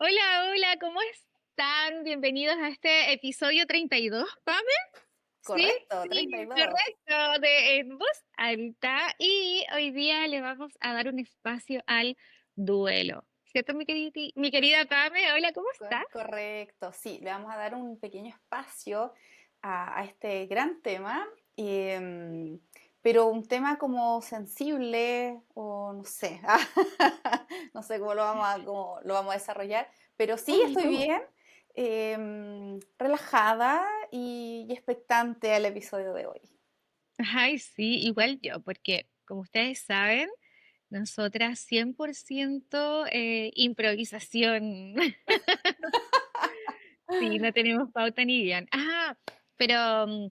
Hola, hola, ¿cómo están? Bienvenidos a este episodio 32, ¿Pame? Sí, Correcto, sí, 32. correcto, de En Voz Alta. Y hoy día le vamos a dar un espacio al duelo. ¿Cierto, mi querida Pame? Hola, ¿cómo estás? Correcto, sí, le vamos a dar un pequeño espacio a este gran tema, pero un tema como sensible o no sé, no sé cómo lo vamos a desarrollar, pero sí estoy bien, relajada y expectante al episodio de hoy. Ay, sí, igual yo, porque como ustedes saben, nosotras 100% improvisación. Sí, no tenemos pauta ni guión. Pero,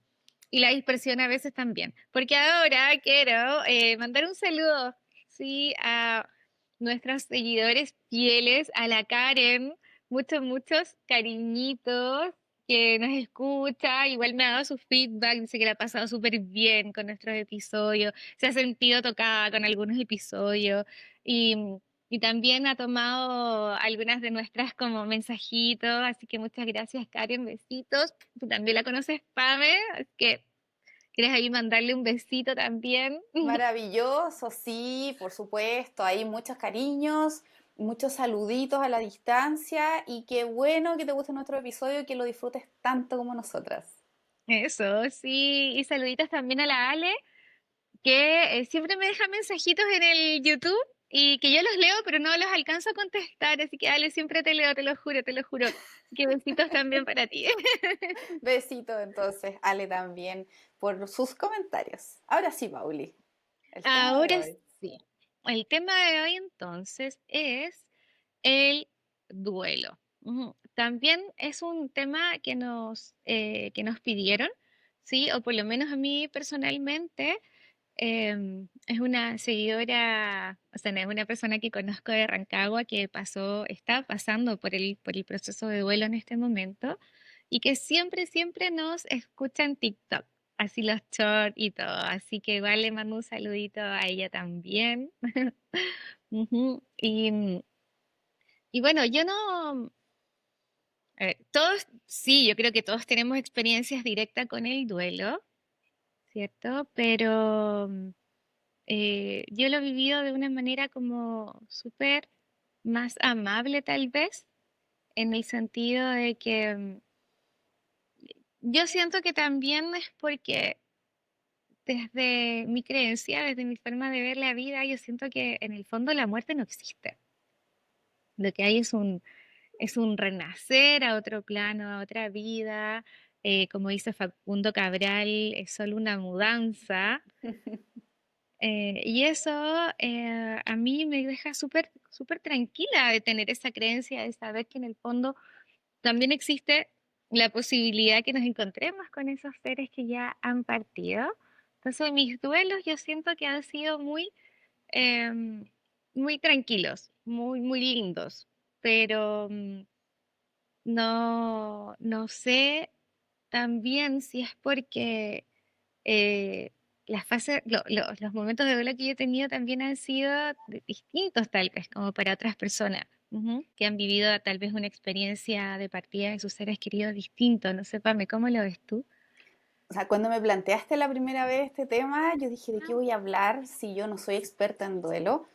y la dispersión a veces también. Porque ahora quiero mandar un saludo, sí, a nuestros seguidores fieles, a la Karen, muchos, muchos cariñitos que nos escucha, igual me ha dado su feedback, dice que la ha pasado súper bien con nuestros episodios, se ha sentido tocada con algunos episodios y y también ha tomado algunas de nuestras como mensajitos, así que muchas gracias, Karen, besitos. Tú también la conoces, Pame, así que quieres ahí mandarle un besito también. Maravilloso, sí, por supuesto. Hay muchos cariños, muchos saluditos a la distancia y qué bueno que te guste nuestro episodio y que lo disfrutes tanto como nosotras. Eso, sí, y saluditos también a la Ale, que siempre me deja mensajitos en el YouTube y que yo los leo, pero no los alcanzo a contestar, así que Ale, siempre te leo, te lo juro, te lo juro. Así que besitos también para ti. Besito entonces, Ale también, por sus comentarios. Ahora sí, Pauli, el tema de Ahora hoy. sí, el tema de hoy entonces es el duelo. Ujú. También es un tema que nos pidieron, ¿sí? O por lo menos a mí personalmente, es una seguidora, o sea, no es una persona que conozco de Rancagua que está pasando por el proceso de duelo en este momento y que siempre, siempre nos escucha en TikTok. Así los shorts y todo. Así que igual le mando un saludito a ella también. Ujú. Y bueno, yo no, todos, sí, yo creo que todos tenemos experiencias directas con el duelo, ¿cierto? Pero yo lo he vivido de una manera como súper más amable tal vez, en el sentido de que yo siento que también es porque desde mi creencia, desde mi forma de ver la vida, yo siento que en el fondo la muerte no existe. Lo que hay es un renacer a otro plano, a otra vida. Como dice Facundo Cabral, es solo una mudanza. Y eso a mí me deja súper, súper tranquila de tener esa creencia, de saber que en el fondo también existe la posibilidad que nos encontremos con esos seres que ya han partido. Entonces, mis duelos yo siento que han sido em, muy tranquilos, muy, muy lindos, pero no sé también si es porque las fases, los momentos de duelo que yo he tenido también han sido distintos tal vez, como para otras personas, que han vivido tal vez una experiencia de partida de sus seres queridos distinto. No sé, Pame, ¿cómo lo ves tú? O sea, cuando me planteaste la primera vez este tema, yo dije, ¿de qué voy a hablar si yo no soy experta en duelo?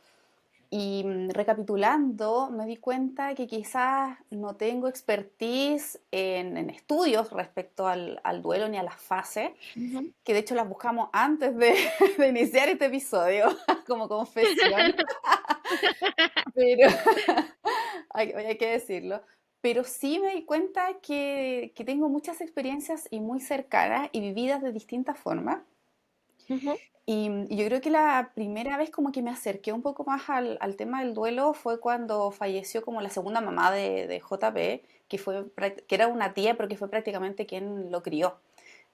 Y recapitulando, me di cuenta que quizás no tengo expertise en estudios respecto al duelo ni a las fases, Ujú. que de hecho las buscamos antes de, de iniciar este episodio, como confesión, pero hay que decirlo. Pero sí me di cuenta que tengo muchas experiencias y muy cercanas y vividas de distintas formas. Ujú. Y yo creo que la primera vez como que me acerqué un poco más al tema del duelo fue cuando falleció como la segunda mamá de JP, que era una tía, pero que fue prácticamente quien lo crió.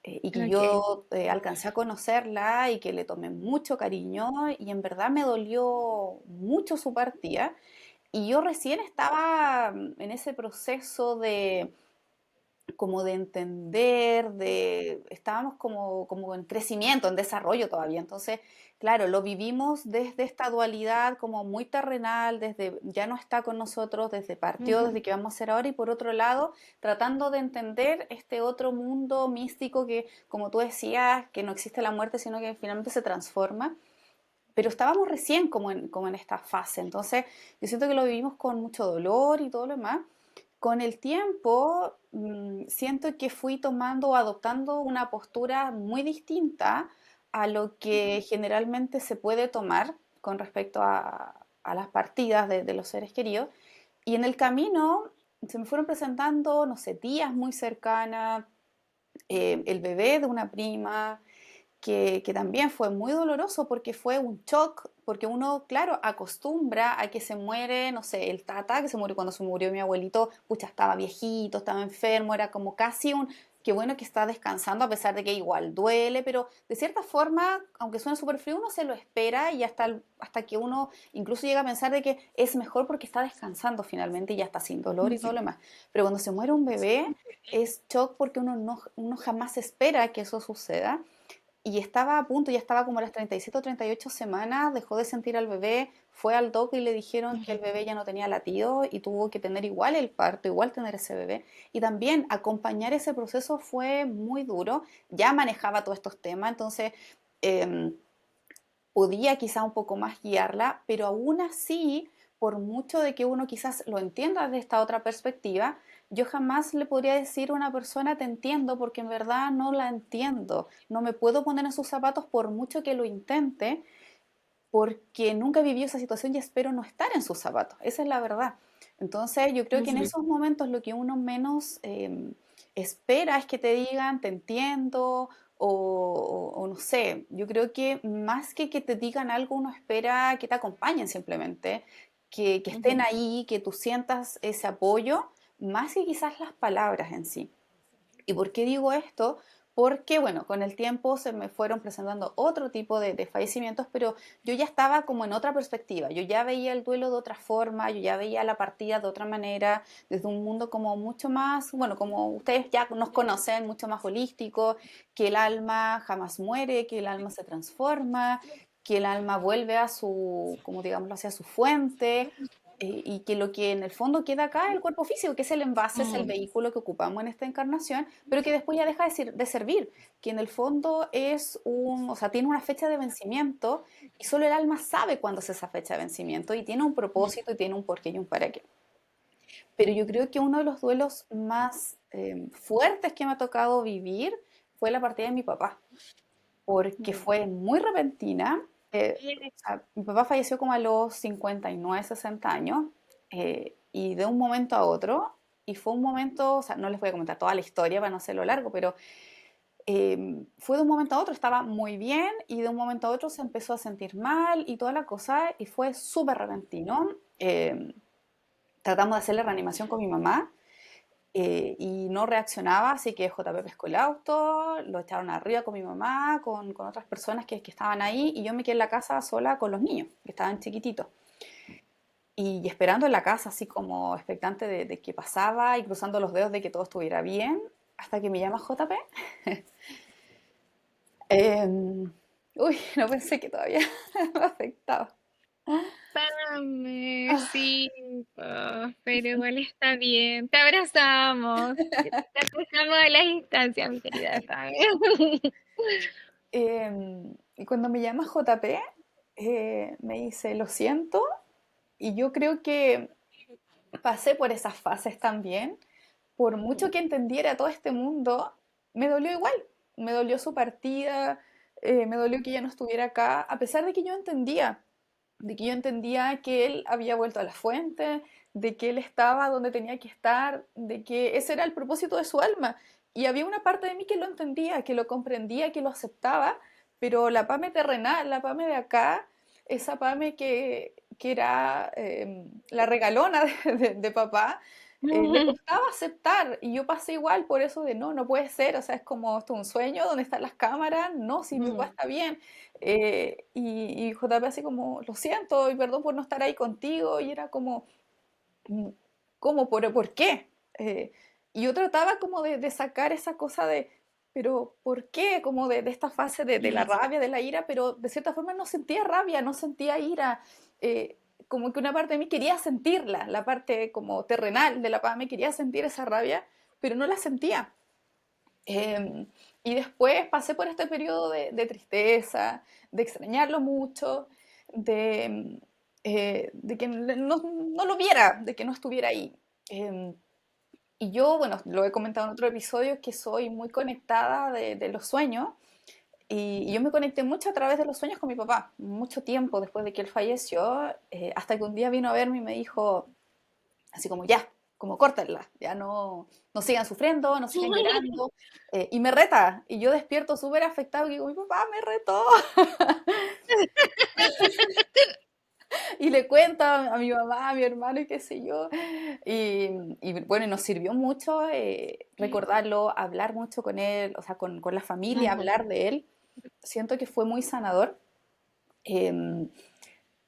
Y que Ok. yo alcancé a conocerla y que le tomé mucho cariño y en verdad me dolió mucho su partida. Y yo recién estaba en ese proceso como de entender, estábamos como en crecimiento, en desarrollo todavía. Entonces, claro, lo vivimos desde esta dualidad como muy terrenal, desde ya no está con nosotros, desde partió, Ujú, desde que vamos a ser ahora, y por otro lado, tratando de entender este otro mundo místico que, como tú decías, que no existe la muerte, sino que finalmente se transforma. Pero estábamos recién como en esta fase, entonces yo siento que lo vivimos con mucho dolor y todo lo demás. Con el tiempo, siento que fui tomando o adoptando una postura muy distinta a lo que generalmente se puede tomar con respecto a las partidas de los seres queridos. Y en el camino se me fueron presentando, no sé, tías muy cercanas, el bebé de una prima, que también fue muy doloroso porque fue un shock, porque uno, claro, acostumbra a que se muere, no sé, el tata, que se murió cuando se murió mi abuelito, pucha, estaba viejito, estaba enfermo, era como casi un, qué bueno que está descansando, a pesar de que igual duele, pero de cierta forma, aunque suene súper frío, uno se lo espera y hasta que uno incluso llega a pensar de que es mejor porque está descansando finalmente y ya está sin dolor y todo lo demás. Pero cuando se muere un bebé, es shock porque uno jamás espera que eso suceda y estaba a punto, ya estaba como a las 37 o 38 semanas, dejó de sentir al bebé, fue al doc y le dijeron que el ujú, bebé ya no tenía latido y tuvo que tener igual el parto, igual tener ese bebé. Y también acompañar ese proceso fue muy duro, ya manejaba todos estos temas, entonces eh, podía quizá un poco más guiarla, pero aún así, por mucho de que uno quizás lo entienda desde esta otra perspectiva, yo jamás le podría decir a una persona te entiendo porque en verdad no la entiendo. No me puedo poner en sus zapatos por mucho que lo intente, porque nunca viví esa situación y espero no estar en sus zapatos. Esa es la verdad. Entonces, yo creo que en ujú. esos momentos lo que uno menos espera es que te digan, te entiendo, o no sé, yo creo que más que te digan algo, uno espera que te acompañen simplemente, que estén Ujú. ahí, que tú sientas ese apoyo, más que quizás las palabras en sí. ¿Y por qué digo esto? Porque, bueno, con el tiempo se me fueron presentando otro tipo de fallecimientos, pero yo ya estaba como en otra perspectiva, yo ya veía el duelo de otra forma, yo ya veía la partida de otra manera, desde un mundo como mucho más, bueno, como ustedes ya nos conocen, mucho más holístico, que el alma jamás muere, que el alma se transforma, que el alma vuelve a su, como digámoslo, hacia su fuente, y que lo que en el fondo queda acá es el cuerpo físico, que es el envase, es el Mm, vehículo que ocupamos en esta encarnación, pero que después ya deja de servir, que en el fondo es un, o sea, tiene una fecha de vencimiento y solo el alma sabe cuándo es esa fecha de vencimiento y tiene un propósito y tiene un porqué y un para qué. Pero yo creo que uno de los duelos más fuertes que me ha tocado vivir fue la partida de mi papá, porque mm. fue muy repentina. O sea, mi papá falleció como a los 59, 60 años, y de un momento a otro, y fue un momento, o sea, no les voy a comentar toda la historia para no hacerlo largo, pero fue de un momento a otro, estaba muy bien, y de un momento a otro se empezó a sentir mal y toda la cosa, y fue súper repentino. Tratamos de hacerle reanimación con mi mamá, y no reaccionaba, así que JP pescó el auto, lo echaron arriba con mi mamá, con otras personas que estaban ahí, y yo me quedé en la casa sola con los niños, que estaban chiquititos. Y esperando en la casa, así como expectante de qué pasaba y cruzando los dedos de que todo estuviera bien, hasta que me llama JP. Uy, no pensé que todavía me afectaba. Pame, sí, pero igual está bien. Te abrazamos. Te abrazamos a la distancia, mi querida Pame. Y cuando me llama JP, me dice, lo siento, y yo creo que pasé por esas fases también. Por mucho que entendiera todo este mundo, me dolió igual. Me dolió su partida, me dolió que ella no estuviera acá, a pesar de que yo entendía que él había vuelto a la fuente, de que él estaba donde tenía que estar, de que ese era el propósito de su alma. Y había una parte de mí que lo entendía, que lo comprendía, que lo aceptaba, pero la Pame terrenal, la Pame de acá, esa Pame que era la regalona de papá, le costaba aceptar y yo pasé igual por eso de no, no puede ser, o sea, es como esto es un sueño, ¿dónde están las cámaras? No, si mi papá está bien. Y JP así como, lo siento y perdón por no estar ahí contigo y era como, mm, ¿cómo? ¿Por qué? Y yo trataba como de sacar esa cosa de, pero ¿por qué? Como de esta fase de la rabia, de la ira, pero de cierta forma no sentía rabia, no sentía ira. eh, Como que una parte de mí quería sentirla, la parte como terrenal de la paz me quería sentir esa rabia, pero no la sentía. Eh, y después pasé por este periodo de tristeza, de extrañarlo mucho, de que no lo viera, de que no estuviera ahí. Eh, y yo, bueno, lo he comentado en otro episodio, que soy muy conectada de los sueños. Y yo me conecté mucho a través de los sueños con mi papá, mucho tiempo después de que él falleció, hasta que un día vino a verme y me dijo, así como ya, como córtenla, ya no sigan sufriendo, no sigan llorando, y me reta, y yo despierto súper afectado y digo, mi papá me retó, y le cuento a mi mamá, a mi hermano y qué sé yo, y bueno, y nos sirvió mucho recordarlo, hablar mucho con él, o sea, con la familia, Ujú, hablar de él, siento que fue muy sanador. em,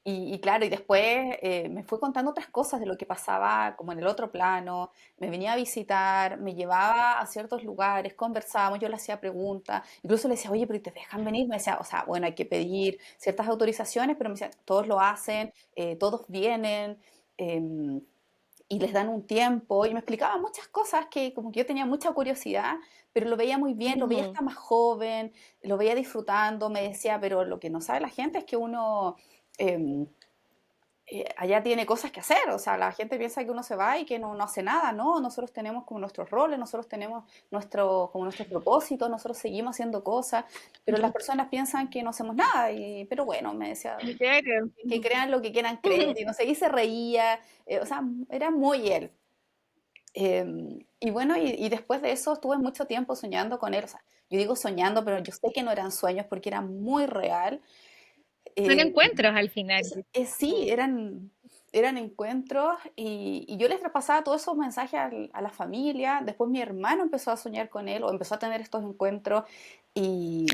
y claro, y después me fue contando otras cosas de lo que pasaba como en el otro plano, me venía a visitar, me llevaba a ciertos lugares, conversábamos, yo le hacía preguntas, incluso le decía, oye, pero ¿y te dejan venir? Me decía, o sea, bueno, hay que pedir ciertas autorizaciones, pero me decía, todos lo hacen, todos vienen, y les dan un tiempo, y me explicaba muchas cosas que como que yo tenía mucha curiosidad, pero lo veía muy bien, lo veía ujú. hasta más joven, lo veía disfrutando, me decía, pero lo que no sabe la gente es que uno em, allá tiene cosas que hacer, o sea, la gente piensa que uno se va y que no hace nada, ¿no? Nosotros tenemos como nuestros roles, nosotros tenemos como nuestros propósitos, nosotros seguimos haciendo cosas, pero las personas piensan que no hacemos nada, pero bueno, me decía, Claro. que crean lo que quieran creer, y no sé, y se reía, o sea, era muy él. Y bueno, y después de eso estuve mucho tiempo soñando con él, o sea, yo digo soñando, pero yo sé que no eran sueños porque era muy real. Son Eh, encuentros al final. sí, eran encuentros y yo les traspasaba todos esos mensajes a la familia. Después mi hermano empezó a soñar con él o empezó a tener estos encuentros y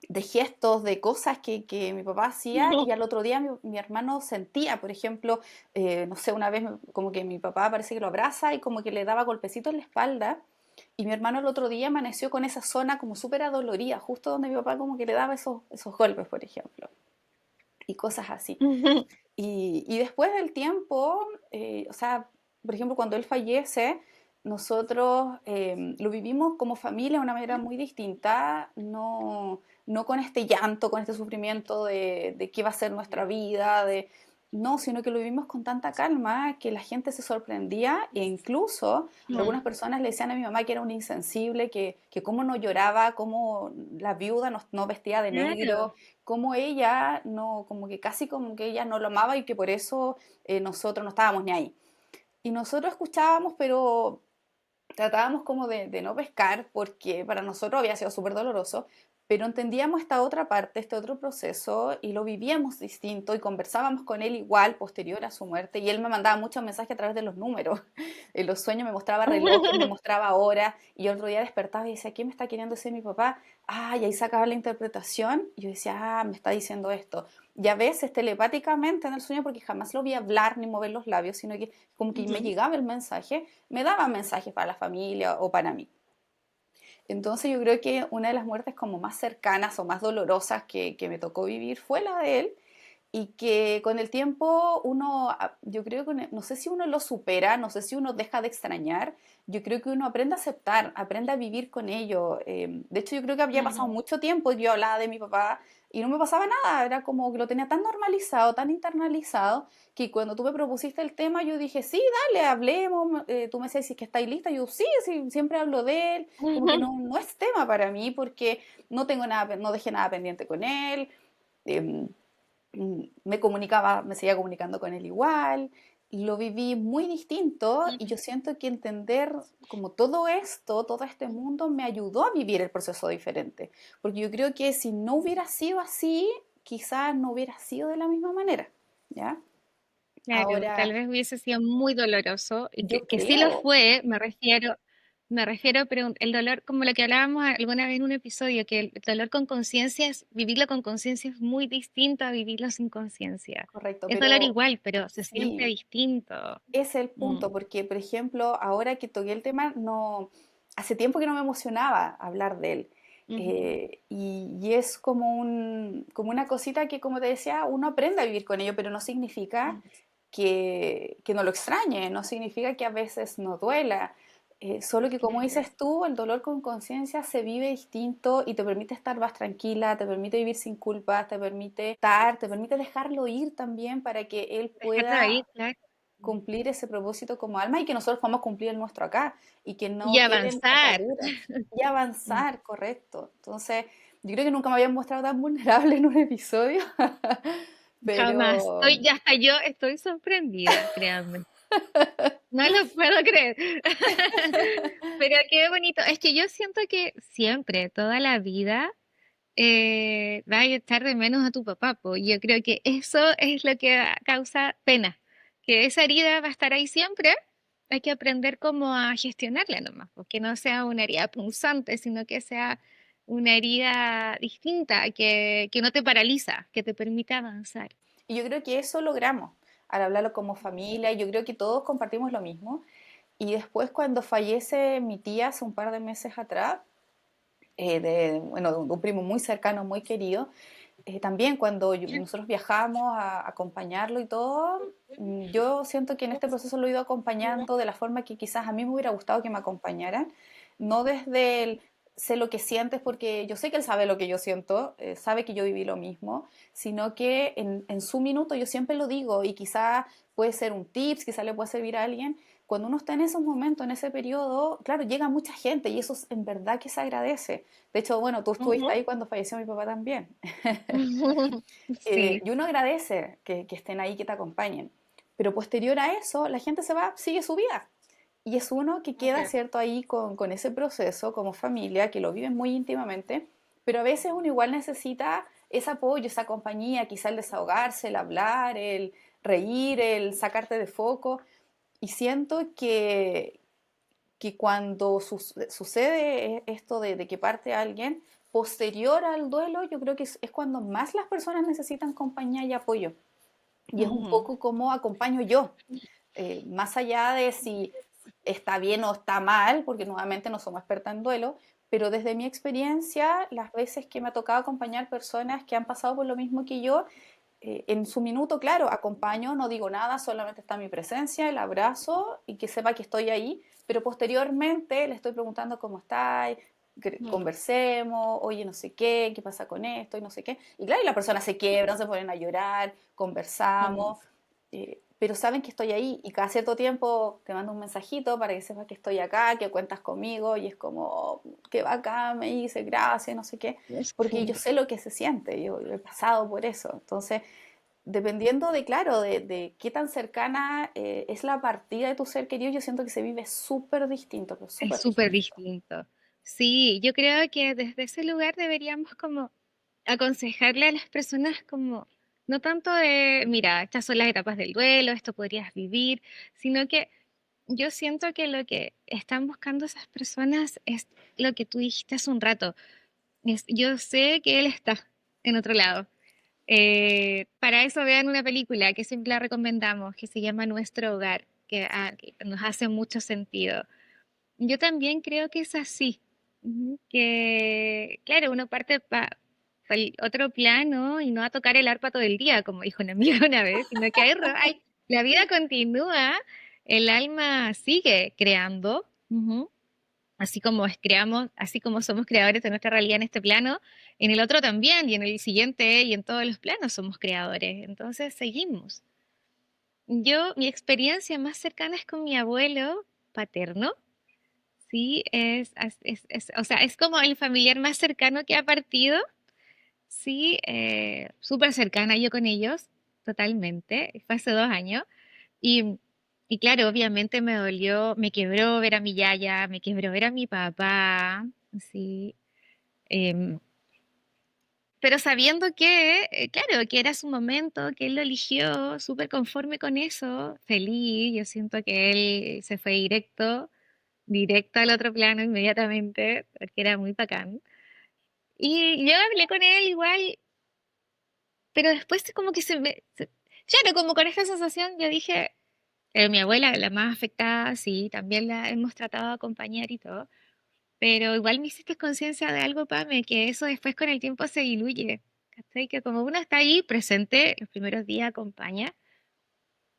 de gestos, de cosas que mi papá hacía y al otro día mi hermano sentía, por ejemplo, no sé, una vez como que mi papá parece que lo abraza y como que le daba golpecitos en la espalda. Y mi hermano el otro día amaneció con esa zona como súper adolorida, justo donde mi papá como que le daba esos golpes, por ejemplo, y cosas así. Y después del tiempo, o sea, por ejemplo, cuando él fallece, nosotros lo vivimos como familia de una manera muy distinta, no con este llanto, con este sufrimiento de qué va a ser nuestra vida, no, sino que lo vivimos con tanta calma que la gente se sorprendía e incluso algunas personas le decían a mi mamá que era un insensible, que cómo no lloraba, cómo la viuda no vestía de negro, Claro. como ella no, como que casi como que ella no lo amaba y que por eso nosotros no estábamos ni ahí. Y nosotros escuchábamos, pero tratábamos como de no pescar porque para nosotros había sido súper doloroso, pero entendíamos esta otra parte, este otro proceso y lo vivíamos distinto y conversábamos con él igual posterior a su muerte y él me mandaba muchos mensajes a través de los números. En los sueños me mostraba relojes, me mostraba horas y yo otro día despertaba y decía, ¿qué me está queriendo decir mi papá? Ah, y ahí sacaba la interpretación y yo decía, ah, me está diciendo esto. Y a veces telepáticamente en el sueño, porque jamás lo vi hablar ni mover los labios, sino que como que me Ujú. llegaba el mensaje, me daba mensajes para la familia o para mí. Entonces yo creo que una de las muertes como más cercanas o más dolorosas que me tocó vivir fue la de él y que con el tiempo uno, yo creo que no sé si uno lo supera, no sé si uno deja de extrañar, yo creo que uno aprende a aceptar, aprende a vivir con ello. De hecho, yo creo que había pasado Ujú. mucho tiempo y yo hablaba de mi papá y no me pasaba nada, era como que lo tenía tan normalizado, tan internalizado, que cuando tú me propusiste el tema, yo dije, sí, dale, hablemos, tú me decías si es que estáis lista, yo sí, sí, siempre hablo de él, como que no es tema para mí porque no tengo nada, no dejé nada pendiente con él. em, Me comunicaba, me seguía comunicando con él igual, lo viví muy distinto y yo siento que entender como todo esto, todo este mundo me ayudó a vivir el proceso diferente, porque yo creo que si no hubiera sido así, quizás no hubiera sido de la misma manera, ¿ya? Claro, tal Ahora, vez hubiese sido muy doloroso, y yo que sí lo creo, fue, me refiero, Me refiero, pero el dolor, como lo que hablábamos alguna vez en un episodio, que el dolor con conciencia vivirlo con conciencia es muy distinto a vivirlo sin conciencia. Correcto, Es dolor pero igual, pero se siente sí, distinto. ese es el Mm, punto, porque, por ejemplo, ahora que toqué el tema, no, hace tiempo que no me emocionaba hablar de él. ujú, Y es como como una cosita que, como te decía, uno aprende a vivir con ello, pero no significa mm. que no lo extrañe, no significa que a veces no duela. Solo que, como Claro. dices tú, el dolor con conciencia se vive distinto y te permite estar más tranquila, te permite vivir sin culpas, te permite estar, te permite dejarlo ir también para que él Dejarlo ahí, pueda claro. cumplir ese propósito como alma y que nosotros podamos cumplir el nuestro acá y que Y no queden avanzar. ataduras y Mm. avanzar, correcto. Entonces, yo creo que nunca me habían mostrado tan vulnerable en un episodio, Jamás. pero Ya hasta yo estoy sorprendida, créanme. No lo puedo creer. Pero qué bonito. Es que yo siento que siempre, toda la vida, vas a echar de menos a tu papá, po. Yo creo que eso es lo que causa pena, que esa herida va a estar ahí siempre. Hay que aprender cómo a gestionarla nomás, porque no sea una herida punzante, sino que sea una herida distinta, que no te paraliza, que te permite avanzar. y yo creo que eso logramos al hablarlo como familia, yo creo que todos compartimos lo mismo. Y después cuando fallece mi tía hace un par de meses atrás, bueno, de un primo muy cercano, muy querido, también cuando nosotros viajamos a acompañarlo y todo, yo siento que en este proceso lo he ido acompañando de la forma que quizás a mí me hubiera gustado que me acompañaran, no desde el sé lo que sientes porque yo sé que él sabe lo que yo siento, sabe que yo viví lo mismo, sino que en su minuto yo siempre lo digo y quizás puede ser un tips, quizás le puede servir a alguien. Cuando uno está en esos momentos, en ese periodo, claro, llega mucha gente y eso en verdad que se agradece. De hecho, bueno, tú estuviste Ujú. ahí cuando falleció mi papá también. Sí. Y uno agradece que estén ahí, que te acompañen. Pero posterior a eso, la gente se va, sigue su vida. Y es uno que queda, Obvio. ¿cierto?, ahí con ese proceso como familia, que lo viven muy íntimamente, pero a veces uno igual necesita ese apoyo, esa compañía, quizá el desahogarse, el hablar, el reír, el sacarte de foco. Y siento que cuando sucede esto de que parte alguien, posterior al duelo, yo creo que es cuando más las personas necesitan compañía y apoyo. Y es un Ujú. poco como acompaño yo, más allá de si está bien o está mal, porque nuevamente no somos expertas en duelo, pero desde mi experiencia, las veces que me ha tocado acompañar personas que han pasado por lo mismo que yo, en su minuto, claro, acompaño, no digo nada, solamente está mi presencia, el abrazo y que sepa que estoy ahí, pero posteriormente le estoy preguntando cómo estáis, Ujú. conversemos, oye, no sé qué pasa con esto y no sé qué. Y claro, y las personas se quiebran, se ponen a llorar, Ujú. conversamos, pero saben que estoy ahí y cada cierto tiempo te mando un mensajito para que sepas que estoy acá, que cuentas conmigo y es como, oh, qué bacán, me dice gracias, no sé qué, porque yo Sí. sé lo que se siente, yo he pasado por eso. Entonces, dependiendo de, claro, de qué tan cercana es la partida de tu ser querido, yo siento que se vive súper distinto, pero Es súper súper distinto. distinto. Sí, yo creo que desde ese lugar deberíamos como aconsejarle a las personas como, no tanto de, mira, estas son las etapas del duelo, esto podrías vivir, sino que yo siento que lo que están buscando esas personas es lo que tú dijiste hace un rato. Yo sé que él está en otro lado. Para eso vean una película que siempre la recomendamos, que se llama Nuestro Hogar, que nos hace mucho sentido. Yo también creo que es así, que claro, uno parte para el otro plano y no a tocar el arpa todo el día, como dijo una amiga una vez, sino que la vida continúa, el alma sigue creando, así como creamos, así como somos creadores de nuestra realidad en este plano, en el otro también, y en el siguiente, y en todos los planos somos creadores, entonces seguimos. Mi experiencia más cercana es con mi abuelo paterno. Sí, o sea, es como el familiar más cercano que ha partido. Sí, súper cercana yo con ellos, totalmente. Fue hace 2 años. Y, y claro, obviamente me dolió, me quebró ver a mi yaya, me quebró ver a mi papá. Sí. em, pero sabiendo que, claro, que era su momento, que él lo eligió, súper conforme con eso, feliz. Yo siento que él se fue directo. directo al otro plano inmediatamente, porque era muy bacán. Y yo hablé con él igual, pero después como que claro, como con esta sensación yo dije, mi abuela, la más afectada, sí, también la hemos tratado de acompañar y todo, pero igual me hiciste conciencia de algo, Pame, que eso después con el tiempo se diluye, ¿cachai? Que como uno está ahí presente, los primeros días acompaña,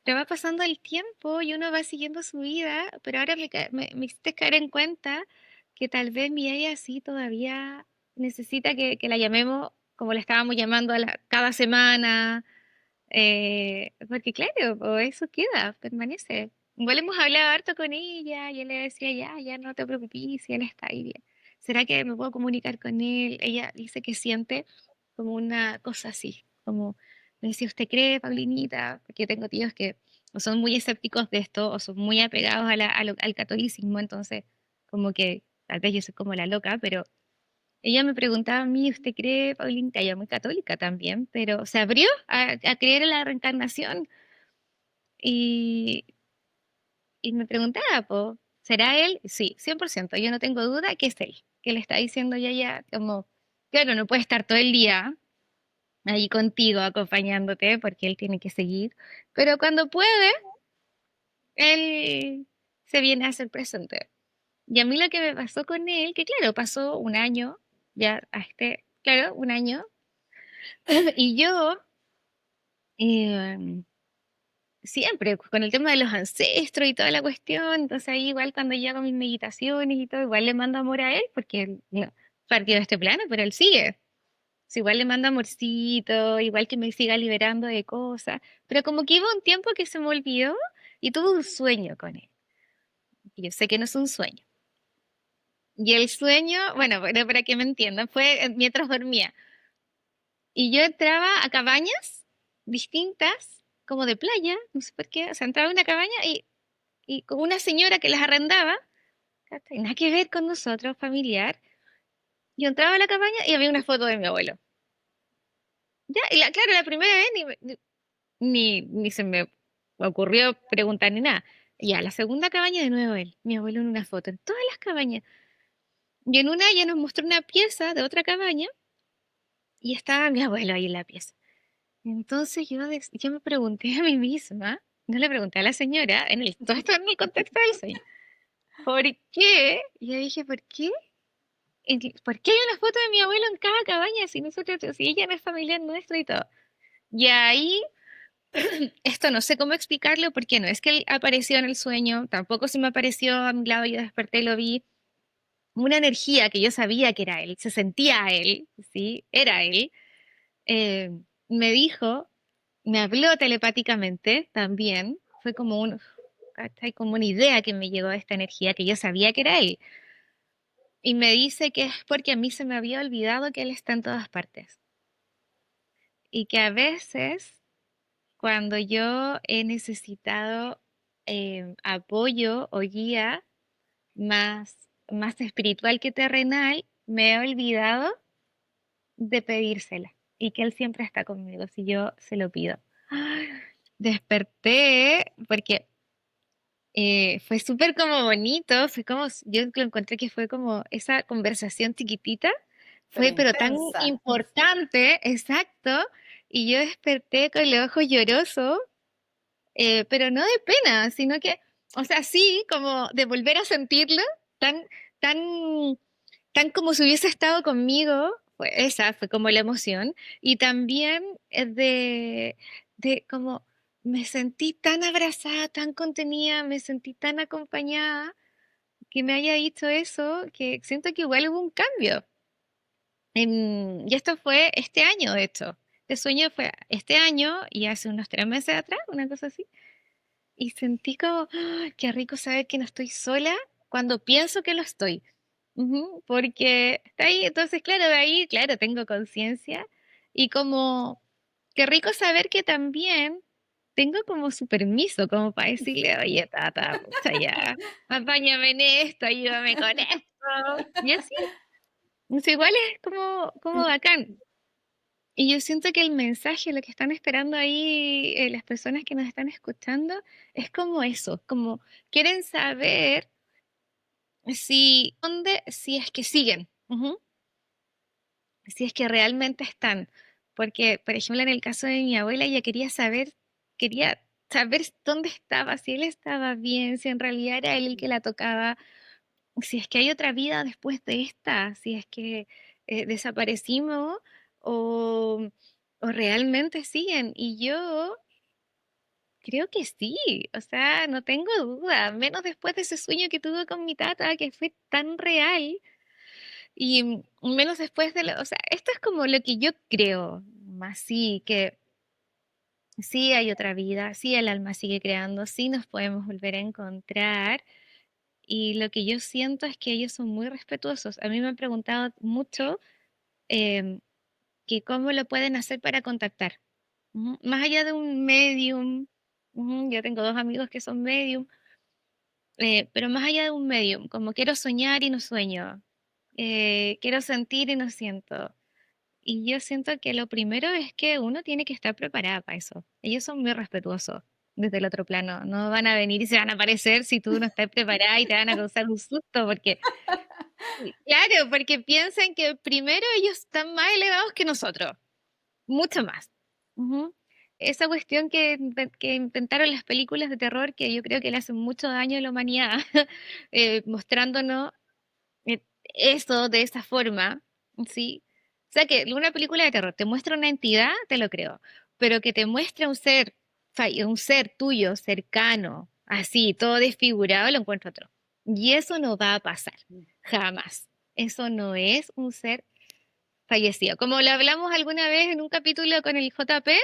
pero va pasando el tiempo y uno va siguiendo su vida, pero ahora me hiciste caer en cuenta que tal vez mi ella sí todavía necesita que la llamemos como la estábamos llamando cada semana, porque claro, o eso queda, permanece. Igual hemos hablado harto con ella y él le decía, ya, ya no te preocupes, si él está ahí bien. ¿Será que me puedo comunicar con él? Ella dice que siente como una cosa así, como me dice, ¿usted cree, Paulinita? Porque yo tengo tíos que o son muy escépticos de esto o son muy apegados al catolicismo, entonces como que tal vez yo soy como la loca, pero ella me preguntaba a mí, ¿usted cree, Paulina? Ella es muy católica también, pero se abrió a creer en la reencarnación y, y me preguntaba, po, ¿será él? Sí, 100%. Yo no tengo duda que es él, que le está diciendo ya, como, claro, no puede estar todo el día ahí contigo acompañándote porque él tiene que seguir, pero cuando puede, él se viene a hacer presente. Y a mí lo que me pasó con él, que claro, pasó un año, ya a claro, un año, y yo eh, siempre con el tema de los ancestros y toda la cuestión, entonces ahí igual cuando yo hago mis meditaciones y todo, igual le mando amor a él, porque él no partió de este plano, pero él sigue. Sí, igual le mando amorcito, igual que me siga liberando de cosas, pero como que iba un tiempo que se me olvidó y tuve un sueño con él. Y yo sé que no es un sueño. Y el sueño, bueno, pero para que me entiendan, fue mientras dormía. Y yo entraba a cabañas distintas, como de playa, no sé por qué, o sea, entraba a una cabaña y con una señora que las arrendaba, ¿cachai? Nada que ver con nosotros, familiar. Yo entraba a la cabaña y había una foto de mi abuelo. Ya, claro, la primera vez ni se me ocurrió preguntar ni nada. Ya, la segunda cabaña de nuevo él, mi abuelo en una foto, en todas las cabañas. Y en una ya nos mostró una pieza de otra cabaña y estaba mi abuelo ahí en la pieza. Entonces yo me pregunté a mí misma, no le pregunté a la señora, todo esto en el contexto del sueño, ¿por qué? Y yo dije, ¿por qué? ¿Por qué hay una foto de mi abuelo en cada cabaña si nosotros, si ella no es familiar nuestro y todo? Y ahí, esto no sé cómo explicarlo porque no es que él apareció en el sueño, tampoco se me apareció a mi lado, yo desperté y lo vi, una energía que yo sabía que era él, se sentía él, ¿sí? Era él, eh, me dijo, me habló telepáticamente también, fue como ¿cachai? Como una idea que me llegó de esta energía que yo sabía que era él. Y me dice que es porque a mí se me había olvidado que él está en todas partes. Y que a veces, cuando yo he necesitado apoyo o guía más espiritual que terrenal, me he olvidado de pedírsela. Y que él siempre está conmigo si yo se lo pido. ¡Ay! Desperté porque fue súper como bonito, fue como, yo lo encontré que fue como esa conversación chiquitita, Pero fue pero tan intensa. importante, exacto, y yo desperté con los ojos llorosos, pero no de pena, sino que, o sea, sí, como de volver a sentirlo, tan, tan, tan como si hubiese estado conmigo, esa fue como la emoción, y también de como me sentí tan abrazada, tan contenida, me sentí tan acompañada, que me haya dicho eso, que siento que igual hubo un cambio. Y esto fue este año, de hecho. Este sueño fue este año y hace unos 3 meses atrás, una cosa así. Y sentí como, ¡ah! Qué rico saber que no estoy sola cuando pienso que lo estoy. Ujú, porque está ahí, entonces, claro, de ahí, claro, tengo conciencia y como, qué rico saber que también tengo como su permiso, como para decirle, oye, tata, pucha, ya, apáñame en esto, ayúdame con esto. Y así, igual es como bacán. Y yo siento que el mensaje, lo que están esperando ahí las personas que nos están escuchando, es como eso, como quieren saber si, dónde, si es que siguen, ujú, si es que realmente están. Porque, por ejemplo, en el caso de mi abuela, ella quería saber dónde estaba, si él estaba bien, si en realidad era él el que la tocaba, si es que hay otra vida después de esta, si es que desaparecimos o, o realmente siguen. Y yo creo que sí, o sea, no tengo duda, menos después de ese sueño que tuve con mi tata, que fue tan real, y menos después de o sea, esto es como lo que yo creo, más sí, que sí hay otra vida, sí el alma sigue creando, sí nos podemos volver a encontrar, y lo que yo siento es que ellos son muy respetuosos. A mí me han preguntado mucho em, que cómo lo pueden hacer para contactar. Ujú, más allá de un medium, ujú, yo tengo dos amigos que son medium. Pero más allá de un medium, como quiero soñar y no sueño, quiero sentir y no siento. Y yo siento que lo primero es que uno tiene que estar preparada para eso. Ellos son muy respetuosos desde el otro plano. No van a venir y se van a aparecer si tú no estás preparada y te van a causar un susto, porque, claro, porque piensan que primero ellos están más elevados que nosotros, mucho más. Ujú. Esa cuestión que intentaron las películas de terror, que yo creo que le hacen mucho daño a la humanidad, mostrándonos eso de esa forma, ¿sí? O sea, que una película de terror te muestra una entidad, te lo creo, pero que te muestre un ser tuyo, cercano, así, todo desfigurado, lo encuentro otro. Y eso no va a pasar, jamás. Eso no es un ser fallecido. Como lo hablamos alguna vez en un capítulo con el JP,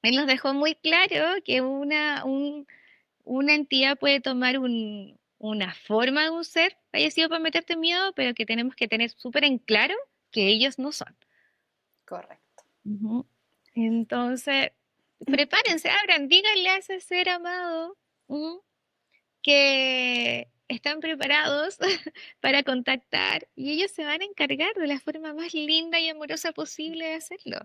él nos dejó muy claro que una entidad puede tomar una forma de un ser fallecido para meterte miedo, pero que tenemos que tener súper en claro que ellos no son. Correcto. Ujú. Entonces, prepárense, abran, díganle a ese ser amado, ujú, que están preparados para contactar y ellos se van a encargar de la forma más linda y amorosa posible de hacerlo.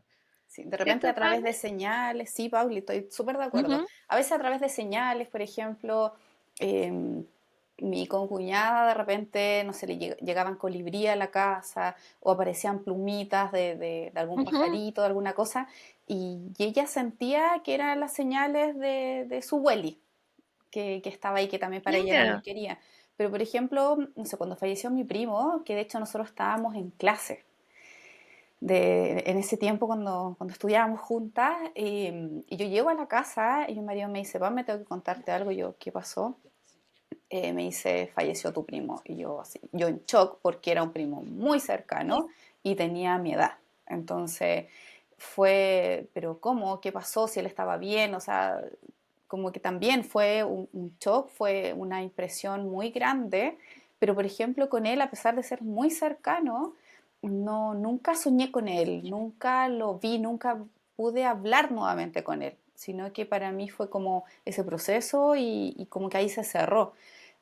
Sí, de repente ¿Cierto, a través Pablo? de señales, sí, Pauli, estoy súper de acuerdo. Ujú, A veces a través de señales, por ejemplo, em, mi concuñada de repente, no sé, llegaban colibrí a la casa o aparecían plumitas de algún ujú, pajarito, de alguna cosa, y ella sentía que eran las señales de su Welly, que estaba ahí, que también para ella era muy claro. querida. Pero, por ejemplo, no sé, cuando falleció mi primo, que de hecho nosotros estábamos en clase en ese tiempo cuando estudiábamos juntas, y yo llego a la casa y mi marido me dice, "Pam, me tengo que contarte algo". Yo, ¿qué pasó? Me dice, falleció tu primo. Y yo así, yo en shock porque era un primo muy cercano y tenía mi edad. Entonces fue, pero ¿cómo? ¿Qué pasó? Si él estaba bien, o sea, como que también fue un shock, fue una impresión muy grande, pero por ejemplo con él, a pesar de ser muy cercano, no, nunca soñé con él, nunca lo vi, nunca pude hablar nuevamente con él, sino que para mí fue como ese proceso y como que ahí se cerró.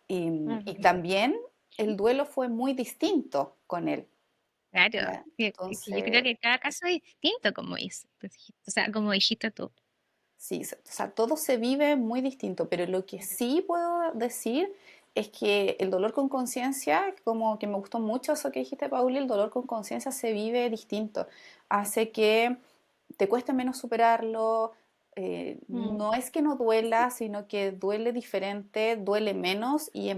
Y Ujú. también el duelo fue muy distinto con él, Claro, ¿ya? que yo creo Entonces, que cada caso es distinto, como o sea, como dijiste tú. sí, o sea, todo se vive muy distinto, pero lo que sí puedo decir es que el dolor con conciencia, como que me gustó mucho eso que dijiste, Pauli, el dolor con conciencia se vive distinto. Hace que te cuesta menos superarlo, Mm. no es que no duela, sino que duele diferente, duele menos y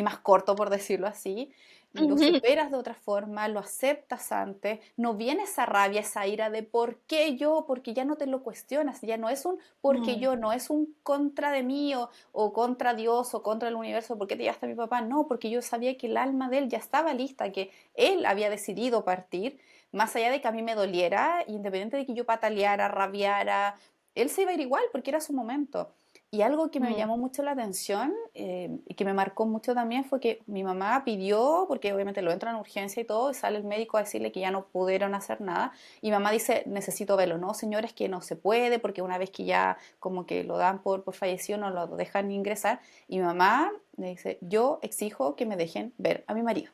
más corto, por decirlo así. Lo Ujú, superas de otra forma, lo aceptas antes, no viene esa rabia, esa ira de ¿por qué yo? Porque ya no te lo cuestionas, ya no es un porque mm, yo, no es un contra de mí o contra Dios o contra el universo, ¿por qué te llevaste a mi papá? No, porque yo sabía que el alma de él ya estaba lista, que él había decidido partir, más allá de que a mí me doliera, independiente de que yo pataleara, rabiara, él se iba a ir igual porque era su momento. Y algo que me mm, llamó mucho la atención y que me marcó mucho también fue que mi mamá pidió, porque obviamente lo entran en urgencia y todo, y sale el médico a decirle que ya no pudieron hacer nada. Y mamá dice, necesito verlo. No, señores, que no se puede, porque una vez que ya como que lo dan por fallecido, no lo dejan ingresar. Y mi mamá le dice, yo exijo que me dejen ver a mi marido.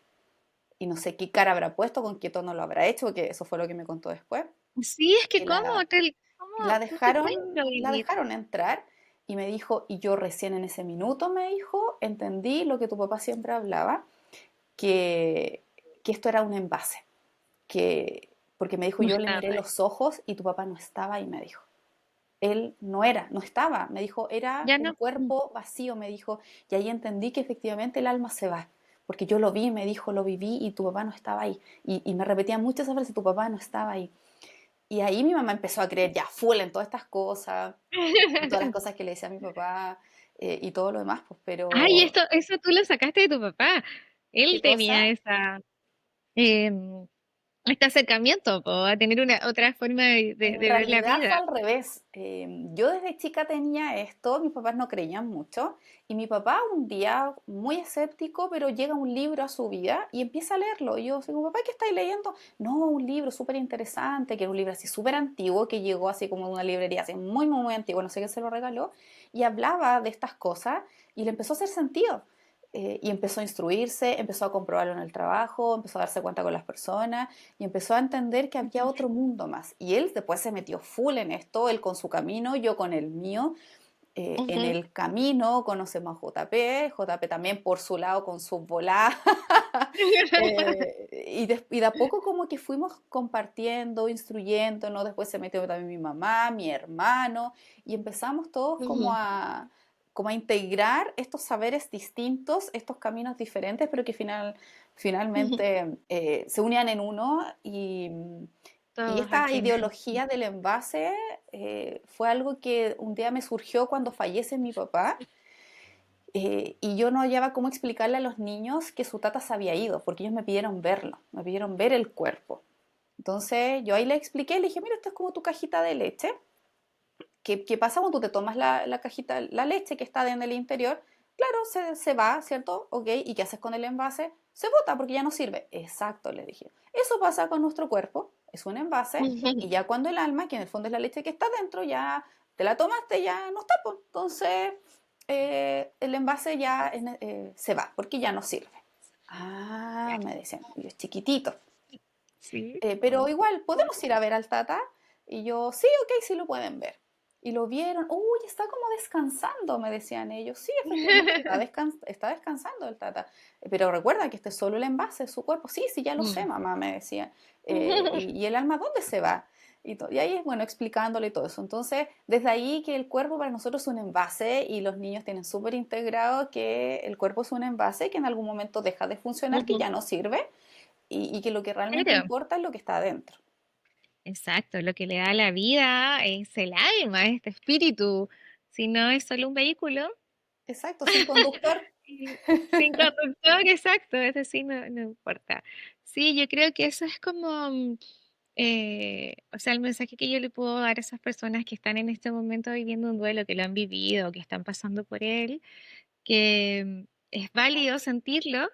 Y no sé qué cara habrá puesto, con qué tono lo habrá hecho, porque eso fue lo que me contó después. sí, es que Y cómo la, te, la cómo no te dejaron, pueden la prohibir. dejaron entrar y me dijo, y yo recién en ese minuto, me dijo, entendí lo que tu papá siempre hablaba, que, que esto era un envase, que, porque me dijo, No yo le estaba miré ahí. los ojos y tu papá no estaba ahí, me dijo. Él no era, no estaba, me dijo, era Ya un no. cuerpo vacío, me dijo, y ahí entendí que efectivamente el alma se va, porque yo lo vi, me dijo, lo viví y tu papá no estaba ahí. Y me repetía muchas veces, tu papá no estaba ahí. Y ahí mi mamá empezó a creer ya full en todas estas cosas, en todas las cosas que le decía a mi papá y todo lo demás, pues, Ay, pero eso tú lo sacaste de tu papá. ¿qué Él cosa? tenía em, este acercamiento, po, a tener una otra forma En de ver la realidad fue vida. al revés. Yo desde chica tenía esto, mis papás no creían mucho, y mi papá un día, muy escéptico, pero llega un libro a su vida y empieza a leerlo. Y yo digo, papá, ¿qué estáis leyendo? No, un libro súper interesante, que era un libro así súper antiguo, que llegó así como de una librería así muy, muy, muy antiguo, no sé quién se lo regaló, y hablaba de estas cosas y le empezó a hacer sentido. Y empezó a instruirse, empezó a comprobarlo en el trabajo, empezó a darse cuenta con las personas y empezó a entender que había otro mundo más. Y él después se metió full en esto, él con su camino, yo con el mío. En Ujú, el camino conocemos a JP, JP también por su lado con sus voladas. Y de a poco como que fuimos compartiendo, instruyéndonos, después se metió también mi mamá, mi hermano, y empezamos todos ujú, como a integrar estos saberes distintos, estos caminos diferentes, pero que ujú. finalmente se unían en uno y Todos al esta final. ideología del envase fue algo que un día me surgió cuando fallece mi papá y yo no hallaba cómo explicarle a los niños que su tata se había ido, porque ellos me pidieron verlo, me pidieron ver el cuerpo. Entonces yo ahí le expliqué, le dije, mira, esto es como tu cajita de leche. ¿Qué pasa cuando tú te tomas la cajita, la leche que está en el interior? Claro, se va, ¿cierto? Ok, ¿y qué haces con el envase? Se bota porque ya no sirve. Exacto, le dije. Eso pasa con nuestro cuerpo, es un envase, y ya cuando el alma, que en el fondo es la leche que está dentro, ya te la tomaste, ya no está, pues. Entonces el envase ya se va porque ya no sirve. Ah, Claro, me decían, y es chiquitito. sí. Pero Oh, igual, bueno. ¿podemos ir a ver al Tata? Y yo, sí, ok, sí lo pueden ver. Y lo vieron, uy, está como descansando, me decían ellos. Sí, efectivamente, está descansando el Tata. Pero recuerda que este es solo el envase, su cuerpo. Sí, sí, ya lo sé, Mm. mamá, me decía. ¿Y el alma dónde se va? Y ahí es bueno explicándole todo eso. Entonces, desde ahí que el cuerpo para nosotros es un envase y los niños tienen súper integrado que el cuerpo es un envase que en algún momento deja de funcionar, que Ujú. ya no sirve y que lo que realmente Claro, importa es lo que está adentro. exacto. Lo que le da la vida es el alma, este espíritu. Si no es solo un vehículo, Exacto, sin conductor. y sin conductor, exacto, eso sí no importa. Sí, yo creo que eso es como, o sea, el mensaje que yo le puedo dar a esas personas que están en este momento viviendo un duelo, que lo han vivido, que están pasando por él, que es válido sentirlo,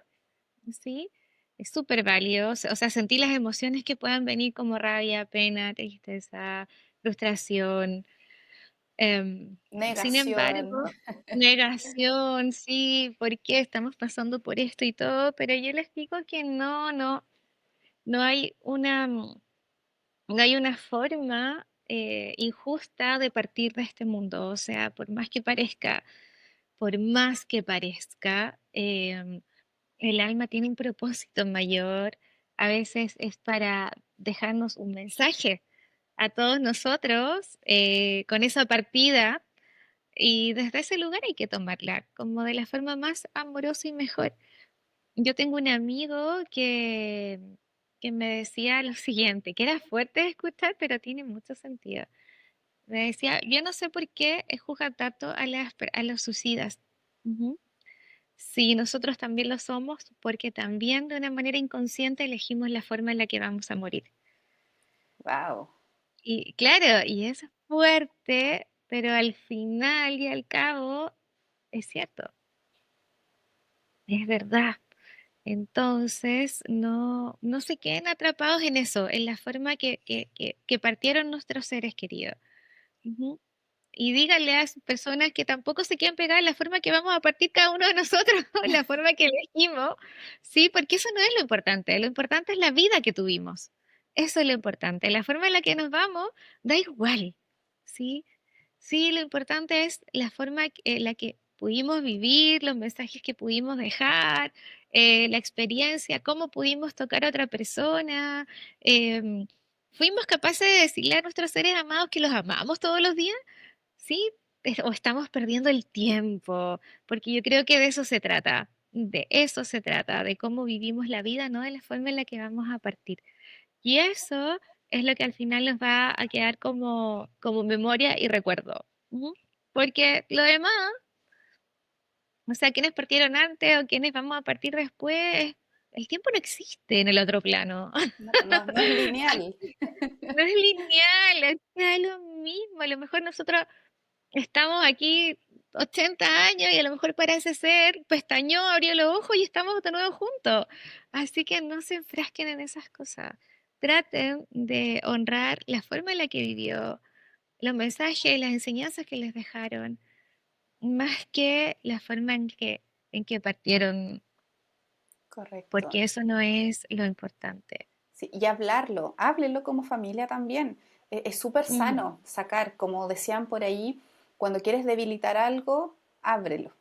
¿sí? Es súper válido, o sea, sentir las emociones que puedan venir como rabia, pena, tristeza, frustración. Sin Negación. embargo, negación, sí, ¿por qué estamos pasando por esto y todo? Pero yo les digo que no hay no hay una forma injusta de partir de este mundo. O sea, por más que parezca, el alma tiene un propósito mayor. A veces es para dejarnos un mensaje a todos nosotros con esa partida y desde ese lugar hay que tomarla como de la forma más amorosa y mejor. Yo tengo un amigo que me decía lo siguiente, que era fuerte de escuchar, pero tiene mucho sentido. Me decía, yo no sé por qué juzgan tanto a a los suicidas. Ujú. Sí, nosotros también lo somos porque también de una manera inconsciente elegimos la forma en la que vamos a morir. Wow. Y claro, y es fuerte, pero al final y al cabo es cierto, es verdad. Entonces, no se queden atrapados en eso, en la forma que partieron nuestros seres queridos. Ujú. Y díganle a esas personas que tampoco se queden pegadas en la forma que vamos a partir cada uno de nosotros, en la forma que elegimos, ¿sí? Porque eso no es lo importante es la vida que tuvimos. Eso es lo importante, la forma en la que nos vamos da igual, ¿sí? Sí, lo importante es la forma en la que pudimos vivir, los mensajes que pudimos dejar, la experiencia, cómo pudimos tocar a otra persona. em, ¿Fuimos capaces de decirle a nuestros seres amados que los amamos todos los días? ¿Sí? ¿O estamos perdiendo el tiempo? Porque yo creo que de eso se trata, de eso se trata, de cómo vivimos la vida, no de la forma en la que vamos a partir. Y eso es lo que al final nos va a quedar como memoria y recuerdo. Ujú. Porque lo demás, o sea, quienes partieron antes o quienes vamos a partir después, el tiempo no existe en el otro plano. No, no, no es lineal. No es lineal, es lo mismo. A lo mejor nosotros estamos aquí 80 años y a lo mejor parece ser, pestañó, abrió los ojos y estamos de nuevo juntos. Así que no se enfrasquen en esas cosas. Traten de honrar la forma en la que vivió, los mensajes, las enseñanzas que les dejaron, más que la forma en que partieron, Correcto. porque eso no es lo importante. Sí, y hablarlo, háblenlo como familia también. Es súper Ujú, sano sacar, como decían por ahí, cuando quieres debilitar algo, ábrelo.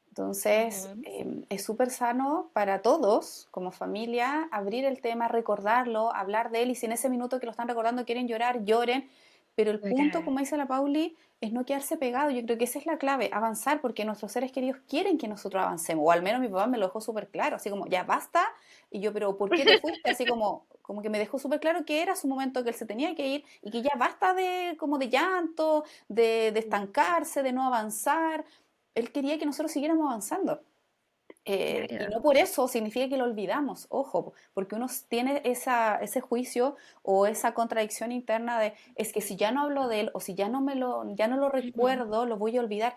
Entonces, ujú. es súper sano para todos, como familia, abrir el tema, recordarlo, hablar de él, y si en ese minuto que lo están recordando quieren llorar, lloren, pero el punto, Llorar. como dice la Pauli, es no quedarse pegado. Yo creo que esa es la clave, avanzar, porque nuestros seres queridos quieren que nosotros avancemos, o al menos mi papá me lo dejó súper claro, así como, ya basta, y yo, pero ¿por qué te fuiste? Así como que me dejó súper claro que era su momento, que él se tenía que ir, y que ya basta de, como de llanto, de estancarse, de no avanzar. Él quería que nosotros siguiéramos avanzando. Y Claro. no por eso significa que lo olvidamos, ojo, porque uno tiene ese juicio o esa contradicción interna de, es que si ya no hablo de él o si ya no lo Ujú, recuerdo, lo voy a olvidar.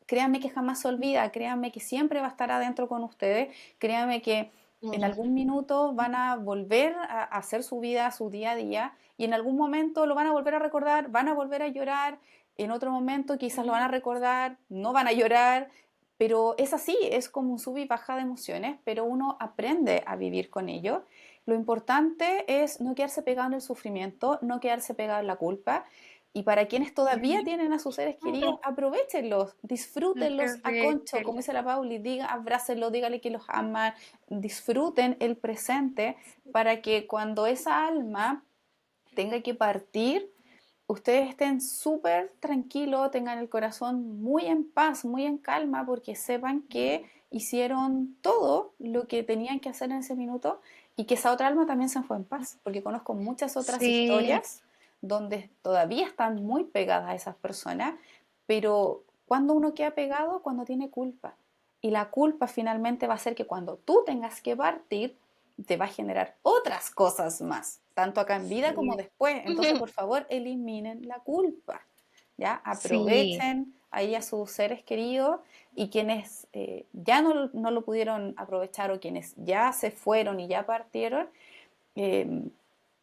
Créanme que jamás se olvida, créanme que siempre va a estar adentro con ustedes, créanme que en ujú. algún minuto van a volver a hacer su vida, su día a día, y en algún momento lo van a volver a recordar, van a volver a llorar, en otro momento quizás lo van a recordar, no van a llorar, pero es así, es como un sub y baja de emociones, pero uno aprende a vivir con ello. Lo importante es no quedarse pegado en el sufrimiento, no quedarse pegado en la culpa. Y para quienes todavía tienen a sus seres queridos, aprovechenlos, disfrútenlos a concho, como Aprovechala. dice la Pauli, abrácenlos, dígale que los aman, disfruten el presente para que cuando esa alma tenga que partir, ustedes estén súper tranquilos, tengan el corazón muy en paz, muy en calma, porque sepan que hicieron todo lo que tenían que hacer en ese minuto y que esa otra alma también se fue en paz, porque conozco muchas otras Sí, historias donde todavía están muy pegadas a esas personas, pero cuando uno queda pegado, cuando tiene culpa. Y la culpa finalmente va a ser que cuando tú tengas que partir, te va a generar otras cosas más, tanto acá en vida como sí. después. Entonces, por favor, eliminen la culpa, ¿ya? Sí, Aprovechen ahí a sus seres queridos y quienes ya no lo pudieron aprovechar o quienes ya se fueron y ya partieron, eh,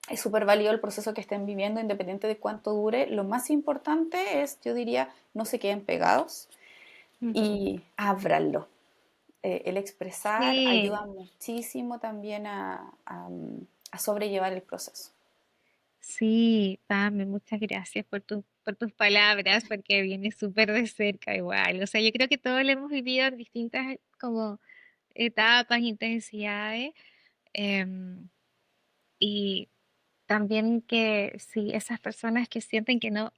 es súper válido el proceso que estén viviendo, independiente de cuánto dure. Lo más importante es, yo diría, no se queden pegados ujú. y ábranlo. El expresar Sí, ayuda muchísimo también a sobrellevar el proceso. sí, Pame, muchas gracias por tus palabras, porque viene súper de cerca igual. O sea, yo creo que todos lo hemos vivido en distintas como etapas, intensidades, em, y también que sí, esas personas que sienten que no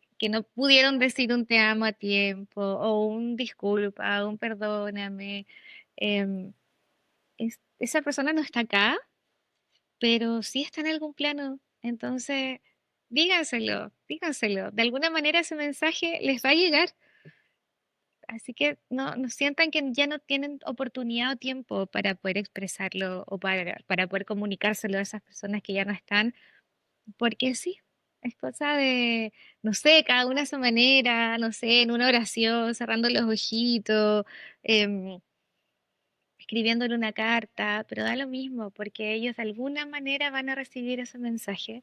pudieron decir un te amo a tiempo, o un disculpa, o un perdóname, em, esa persona no está acá, pero sí está en algún plano. Entonces, díganselo, díganselo. De alguna manera ese mensaje les va a llegar. Así que no sientan que ya no tienen oportunidad o tiempo para poder expresarlo o para poder comunicárselo a esas personas que ya no están, porque sí, es cosa de, no sé, cada una a su manera, no sé, en una oración, cerrando los ojitos, em, escribiéndole una carta, pero da lo mismo, porque ellos de alguna manera van a recibir ese mensaje.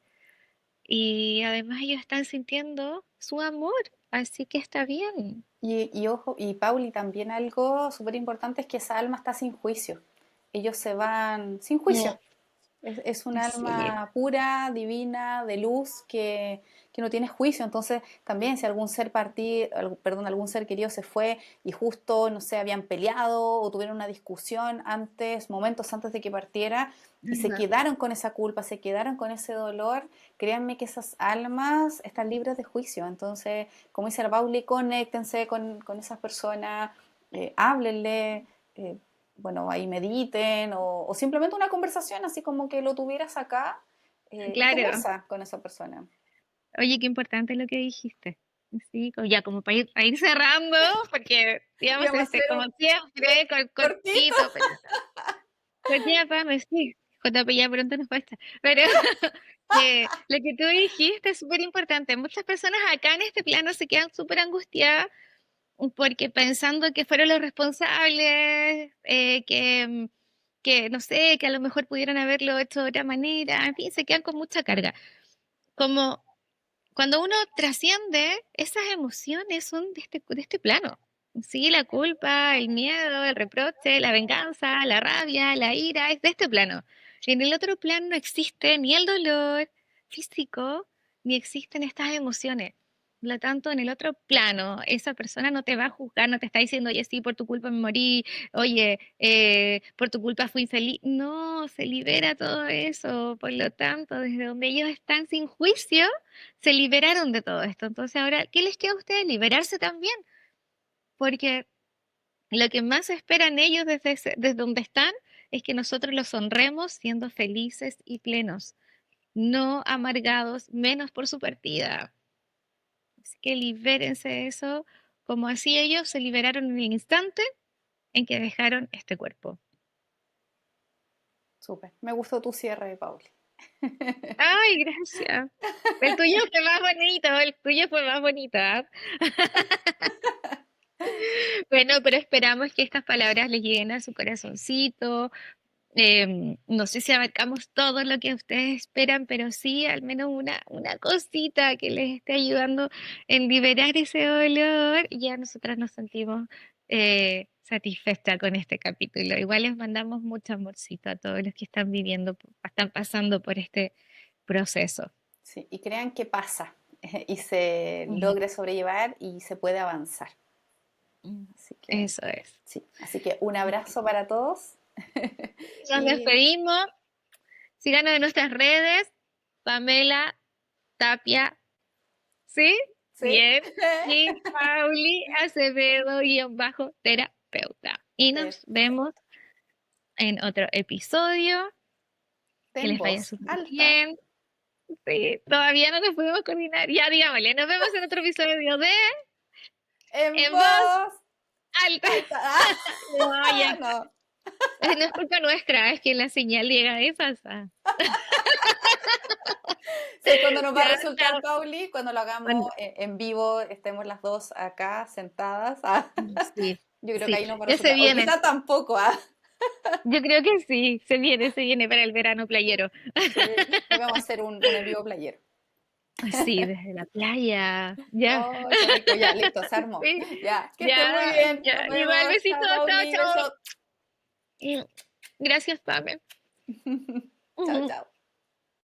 Y además ellos están sintiendo su amor, así que está bien. Y ojo, y Pauli, también algo súper importante es que esa alma está sin juicio. Ellos se van sin Mm. juicio. Es un Sí, alma pura, divina, de luz, que no tiene juicio. Entonces, también si algún ser querido se fue y justo, no sé, habían peleado o tuvieron una discusión antes, momentos antes de que partiera, y se ajá, quedaron con esa culpa, se quedaron con ese dolor, créanme que esas almas están libres de juicio. Entonces, como dice la Pauli, conéctense con esas personas, háblenle. eh, bueno, ahí mediten o simplemente una conversación, así como que lo tuvieras acá y claro. conversa con esa persona. Oye, qué importante lo que dijiste. Sí, ya como para ir cerrando, porque digamos Íbamos a hacer como un siempre, cortito. cortito, pero cortita para me sí, JP ya pronto nos cuesta. Pero lo que tú dijiste es súper importante. Muchas personas acá en este plano se quedan súper angustiadas porque pensando que fueron los responsables, que no sé, que a lo mejor pudieron haberlo hecho de otra manera, en fin, se quedan con mucha carga. Como cuando uno trasciende, esas emociones son de este plano. Sí, la culpa, el miedo, el reproche, la venganza, la rabia, la ira, es de este plano. En el otro plano no existe ni el dolor físico, ni existen estas emociones. Por lo tanto, en el otro plano, esa persona no te va a juzgar, no te está diciendo, oye, sí, por tu culpa me morí, oye, por tu culpa fui infeliz. No, se libera todo eso. Por lo tanto, desde donde ellos están sin juicio, se liberaron de todo esto. Entonces ahora, ¿qué les queda a ustedes? Liberarse también, porque lo que más esperan ellos desde donde están es que nosotros los honremos siendo felices y plenos, no amargados, menos por su partida. Así que libérense de eso, como así ellos se liberaron en el instante en que dejaron este cuerpo. Súper. Me gustó tu cierre, Pauli. Ay, gracias. El tuyo fue más bonito, el tuyo fue más bonita. Bueno, pero esperamos que estas palabras les lleguen a su corazoncito. No sé si abarcamos todo lo que ustedes esperan, pero sí al menos una cosita que les esté ayudando en liberar ese dolor. Ya nosotras nos sentimos satisfechas con este capítulo. Igual les mandamos mucho amorcito a todos los que están viviendo, están pasando por este proceso. Sí, y crean que pasa y se Ujú. logra sobrellevar y se puede avanzar. Ujú. Así que, Eso es. sí. Así que un abrazo para todos. Nos Y despedimos. Síganos en nuestras redes, Pamela Tapia, ¿sí? sí. Bien. Y Pauli Acevedo terapeuta. Y Eh, nos vemos en otro episodio. Que ten les vaya voz súper alta. bien. Sí, todavía no nos pudimos coordinar. Ya digámosle, nos vemos en otro episodio de En En Voz voz Alta. alta. No, ya. No. No es culpa nuestra, es que la señal llega de falsa. ¿Sabes cuándo nos va a Ya, resultar, chao. Pauli? Cuando lo hagamos Bueno, en vivo, estemos las dos acá sentadas. sí, Yo creo que sí, ahí nos va a ya se resultar. O viene. quizá tampoco. Yo creo que sí, se viene para el verano playero. Sí, ahí vamos a hacer un en vivo playero. Sí, desde la playa. Ya. ¡Ay, qué rico! Ya, listo, se armó. Sí, Ya, que estés muy ya, bien. ya. Nos Igual vemos. besito, Chao, chao, Pauli. chao. Besos. Y gracias, Pame. Chao, Ujú. chao.